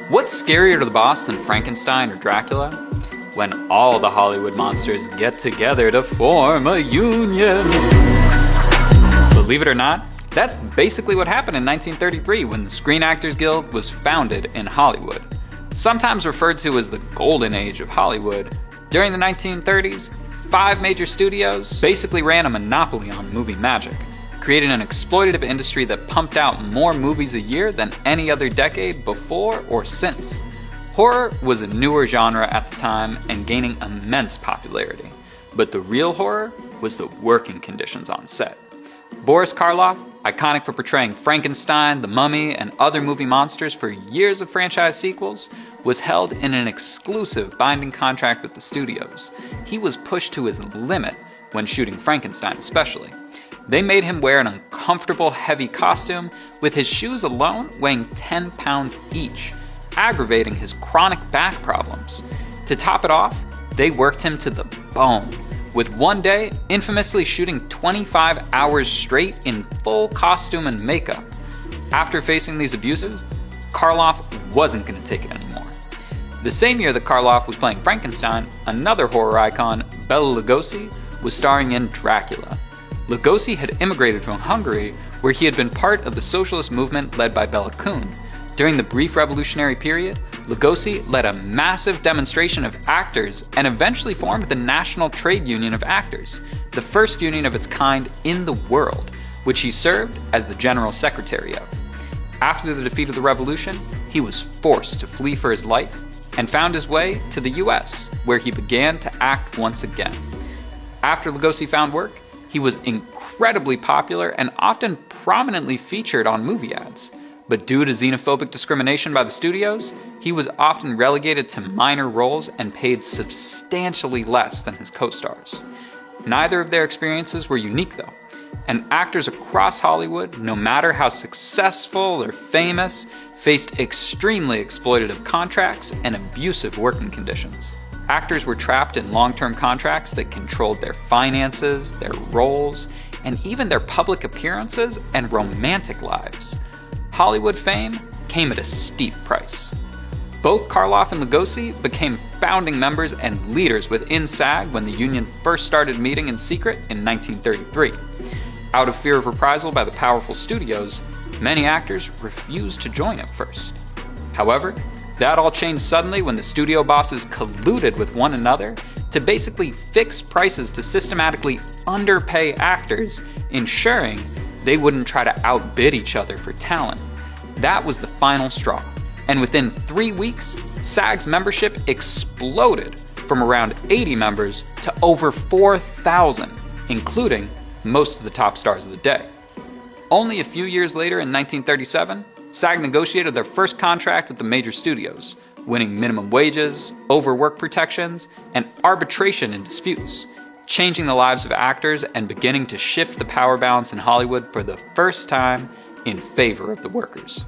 What's scarier to the boss than Frankenstein or Dracula? When all the Hollywood monsters get together to form a union. Believe it or not, that's basically what happened in 1933 when the Screen Actors Guild was founded in Hollywood. Sometimes referred to as the golden age of Hollywood, during the 1930s, 5 major studios basically ran a monopoly on movie magic, creating an exploitative industry that pumped out more movies a year than any other decade before or since. Horror was a newer genre at the time and gaining immense popularity, but the real horror was the working conditions on set. Boris Karloff, iconic for portraying Frankenstein, the Mummy, and other movie monsters for years of franchise sequels, was held in an exclusive binding contract with the studios. He was pushed to his limit when shooting Frankenstein especially. They made him wear an uncomfortable, heavy costume, with his shoes alone weighing 10 pounds each, aggravating his chronic back problems. To top it off, they worked him to the bone, with one day infamously shooting 25 hours straight in full costume and makeup. After facing these abuses, Karloff wasn't going to take it anymore. The same year that Karloff was playing Frankenstein, another horror icon, Bela Lugosi, was starring in Dracula. Lugosi had immigrated from Hungary, where he had been part of the socialist movement led by Bela Kun. During the brief revolutionary period, Lugosi led a massive demonstration of actors and eventually formed the National Trade Union of Actors, the first union of its kind in the world, which he served as the general secretary of. After the defeat of the revolution, he was forced to flee for his life and found his way to the US, where he began to act once again. After Lugosi found work, he was incredibly popular and often prominently featured on movie ads. But due to xenophobic discrimination by the studios, he was often relegated to minor roles and paid substantially less than his co-stars. Neither of their experiences were unique though, and actors across Hollywood, no matter how successful or famous, faced extremely exploitative contracts and abusive working conditions. Actors were trapped in long-term contracts that controlled their finances, their roles, and even their public appearances and romantic lives. Hollywood fame came at a steep price. Both Karloff and Lugosi became founding members and leaders within SAG when the union first started meeting in secret in 1933. Out of fear of reprisal by the powerful studios, many actors refused to join at first. However, that all changed suddenly when the studio bosses colluded with one another to basically fix prices to systematically underpay actors, ensuring they wouldn't try to outbid each other for talent. That was the final straw, and within 3 weeks, SAG's membership exploded from around 80 members to over 4,000, including most of the top stars of the day. Only a few years later, in 1937, SAG negotiated their first contract with the major studios, winning minimum wages, overwork protections, and arbitration in disputes, changing the lives of actors and beginning to shift the power balance in Hollywood for the first time in favor of the workers.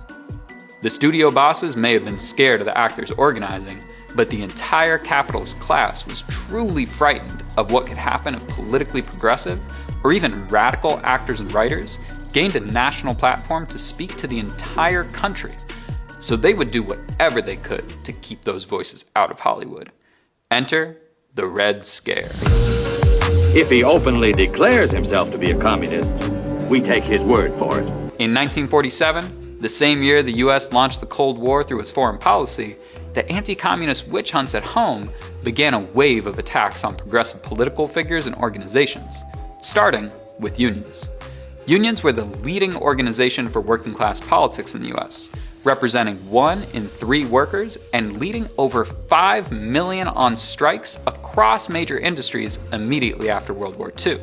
The studio bosses may have been scared of the actors organizing, but the entire capitalist class was truly frightened of what could happen if politically progressive or even radical actors and writers gained a national platform to speak to the entire country. So they would do whatever they could to keep those voices out of Hollywood. Enter the Red Scare. If he openly declares himself to be a communist, we take his word for it. In 1947, the same year the US launched the Cold War through its foreign policy, the anti-communist witch hunts at home began a wave of attacks on progressive political figures and organizations, starting with unions. Unions were the leading organization for working-class politics in the US, representing 1 in 3 workers and leading over 5 million on strikes across major industries immediately after World War II.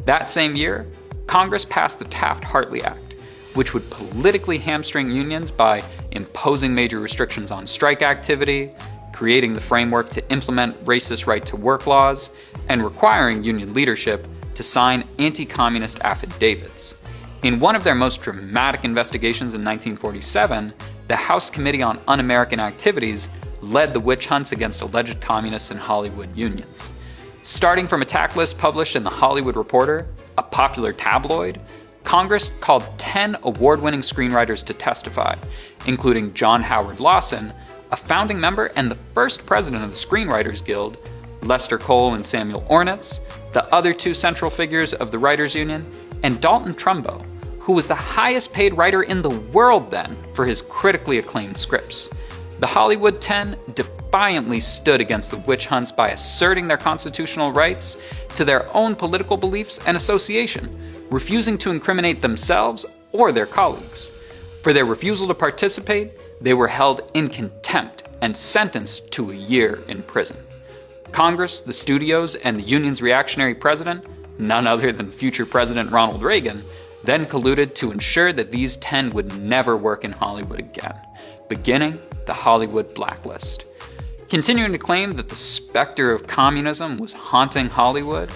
That same year, Congress passed the Taft-Hartley Act, which would politically hamstring unions by imposing major restrictions on strike activity, creating the framework to implement racist right-to-work laws, and requiring union leadership to sign anti-communist affidavits. In one of their most dramatic investigations in 1947, the House Committee on Un-American Activities led the witch hunts against alleged communists and Hollywood unions. Starting from attack lists published in The Hollywood Reporter, a popular tabloid, Congress called 10 award-winning screenwriters to testify, including John Howard Lawson, a founding member and the first president of the Screenwriters Guild, Lester Cole and Samuel Ornitz, the other two central figures of the Writers Union, and Dalton Trumbo, who was the highest paid writer in the world then for his critically acclaimed scripts. The Hollywood 10 defiantly stood against the witch hunts by asserting their constitutional rights to their own political beliefs and association, refusing to incriminate themselves or their colleagues. For their refusal to participate, they were held in contempt and sentenced to a year in prison. Congress, the studios, and the union's reactionary president, none other than future President Ronald Reagan, then colluded to ensure that these 10 would never work in Hollywood again, beginning the Hollywood blacklist. Continuing to claim that the specter of communism was haunting Hollywood,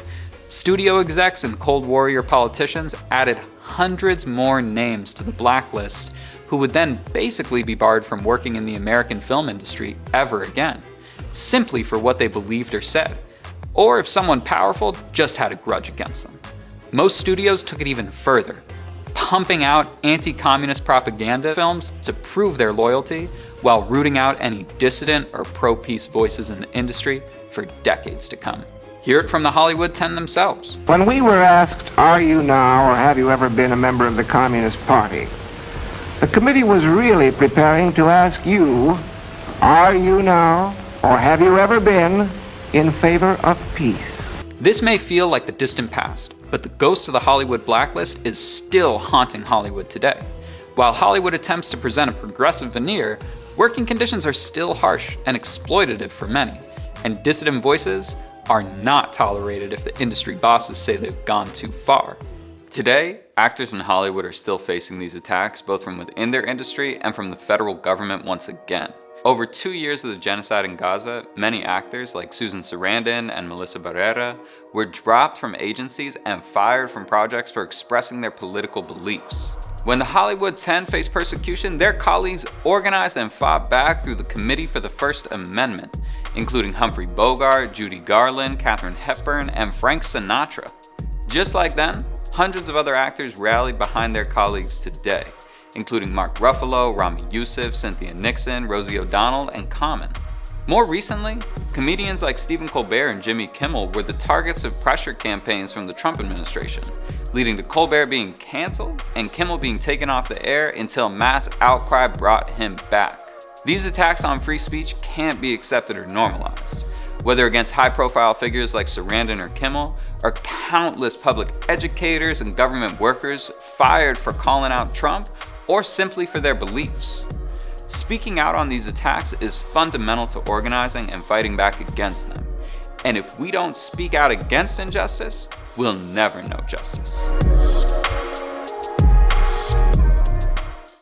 studio execs and Cold Warrior politicians added hundreds more names to the blacklist who would then basically be barred from working in the American film industry ever again, simply for what they believed or said, or if someone powerful just had a grudge against them. Most studios took it even further, pumping out anti-communist propaganda films to prove their loyalty while rooting out any dissident or pro-peace voices in the industry for decades to come. Hear it from the Hollywood 10 themselves. When we were asked, are you now or have you ever been a member of the Communist Party? The committee was really preparing to ask you, are you now or have you ever been in favor of peace? This may feel like the distant past, but the ghost of the Hollywood blacklist is still haunting Hollywood today. While Hollywood attempts to present a progressive veneer, working conditions are still harsh and exploitative for many, and dissident voices are not tolerated if the industry bosses say they've gone too far. Today, actors in Hollywood are still facing these attacks, both from within their industry and from the federal government once again. Over 2 years of the genocide in Gaza, many actors like Susan Sarandon and Melissa Barrera were dropped from agencies and fired from projects for expressing their political beliefs. When the Hollywood 10 faced persecution, their colleagues organized and fought back through the Committee for the First Amendment, including Humphrey Bogart, Judy Garland, Katharine Hepburn, and Frank Sinatra. Just like them, hundreds of other actors rallied behind their colleagues today, including Mark Ruffalo, Rami Youssef, Cynthia Nixon, Rosie O'Donnell, and Common. More recently, comedians like Stephen Colbert and Jimmy Kimmel were the targets of pressure campaigns from the Trump administration, leading to Colbert being canceled and Kimmel being taken off the air until mass outcry brought him back. These attacks on free speech can't be accepted or normalized, whether against high-profile figures like Sarandon or Kimmel, or countless public educators and government workers fired for calling out Trump, or simply for their beliefs. Speaking out on these attacks is fundamental to organizing and fighting back against them. And if we don't speak out against injustice, we'll never know justice.